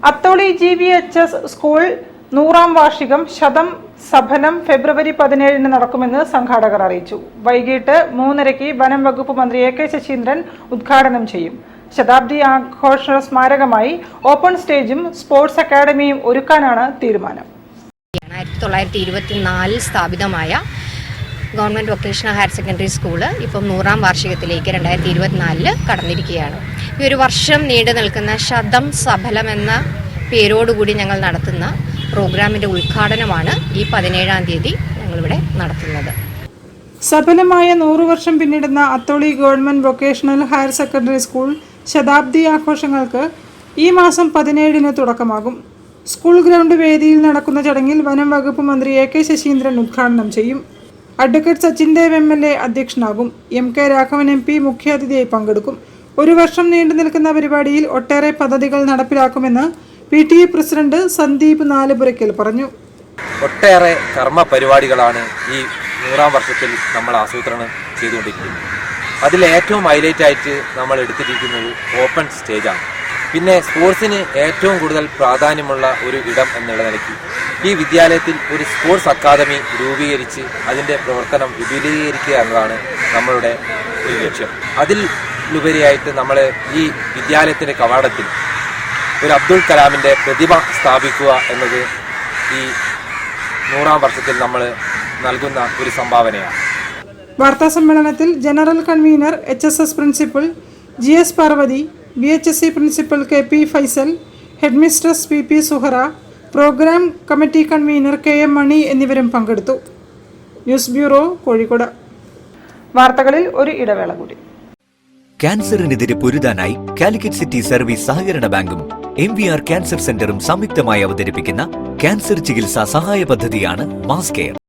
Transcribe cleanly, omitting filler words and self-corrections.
Atholi GVHS school 100ാം വാർഷികം ശതം സഫലം ഫെബ്രുവരി 17-ന് നടക്കുമെന്ന് സംഘാടകർ അറിയിച്ചു. വൈകിട്ട് 3:30-ക്ക് വനം വകുപ്പ് മന്ത്രി AK ശശീന്ദ്രൻ ഉദ്ഘാടനം ചെയ്യും. ശതാബ്ദി ആഘോഷ സ്മാരകമായി ഓപ്പൺ സ്റ്റേജും സ്പോർട്സ് അക്കാദമിയും ഒരുക്കാനാണ് തീരുമാനം. 1924 സ്ഥാപിതമായ government vocational higher secondary school ഇപ്പം 100ാം വാർഷികത്തിലേക്ക് 2024 കടന്നിരിക്കുകയാണ്. ഈ ഒരു വർഷം നീണ്ടു നിൽക്കുന്ന ശതം സഫലം എന്ന പേരോടുകൂടി ഞങ്ങൾ നടത്തുന്ന പ്രോഗ്രാമിൻ്റെ ഉദ്ഘാടനമാണ് ഈ 17-ാം തീയതി ഞങ്ങളിവിടെ നടത്തുന്നത്. സഫലമായ 100 വർഷം പിന്നിടുന്ന Atholi government vocational higher secondary school ശതാബ്ദി ആഘോഷങ്ങൾക്ക് ഈ മാസം 17-ന് തുടക്കമാകും. സ്കൂൾ ഗ്രൗണ്ട് വേദിയിൽ നടക്കുന്ന ചടങ്ങിൽ വനം വകുപ്പ് മന്ത്രി AK ശശീന്ദ്രൻ ഉദ്ഘാടനം ചെയ്യും. Advocate Sachin Dev MLA അധ്യക്ഷനാകും. MK Raghavan MP മുഖ്യാതിഥിയായി പങ്കെടുക്കും. ഒരു വർഷം നീണ്ടു നിൽക്കുന്ന പരിപാടിയിൽ ഒട്ടേറെ പദ്ധതികൾ നടപ്പിലാക്കുമെന്ന് PTA പ്രസിഡന്റ് സന്ദീപ് നാലുപുരയ്ക്കൽ പറഞ്ഞു. ഒട്ടേറെ കർമ്മ പരിപാടികളാണ് ഈ 100ാം വർഷത്തിൽ നമ്മൾ ആസൂത്രണം ചെയ്തുകൊണ്ടിരിക്കുന്നത്. അതിൽ ഏറ്റവും ഹൈലൈറ്റ് ആയിട്ട് നമ്മൾ എടുത്തിരിക്കുന്നത് ഓപ്പൺ സ്റ്റേജാണ്. പിന്നെ സ്പോർട്സിന് ഏറ്റവും കൂടുതൽ പ്രാധാന്യമുള്ള ഒരു ഇടം എന്നുള്ള നിലയ്ക്ക് ഈ വിദ്യാലയത്തിൽ ഒരു സ്പോർട്സ് അക്കാദമി രൂപീകരിച്ച് അതിൻ്റെ പ്രവർത്തനം വിപുലീകരിക്കുക എന്നതാണ് നമ്മളുടെ ഒരു ലക്ഷ്യം. അതിലുപരിയായിട്ട് നമ്മൾ ഈ വിദ്യാലയത്തിൻ്റെ കവാടത്തിൽ ഒരു അബ്ദുൽ കലാമിൻ്റെ പ്രതിമ സ്ഥാപിക്കുക എന്നത് ഈ 100ാം വർഷത്തിൽ നമ്മൾ നൽകുന്ന ഒരു സംഭാവനയാണ്. വാർത്താ സമ്മേളനത്തിൽ general convener HSS principal GS Parvathi, BHSC principal KP Faisal, headmistress PP Suhara, programme committee convener KM Mani എന്നിവരും പങ്കെടുത്തു. News bureau, Kozhikode. വാർത്തകളിൽ ഒരു ഇടവേള കൂടി. ക്യാൻസറിനെതിരെ പൊരുതാനായി കാലിക്കറ്റ് സിറ്റി സർവീസ് സഹകരണ ബാങ്കും MVR ക്യാൻസർ സെന്ററും സംയുക്തമായി അവതരിപ്പിക്കുന്ന ക്യാൻസർ ചികിത്സാ സഹായ പദ്ധതിയാണ് മാസ് കെയർ.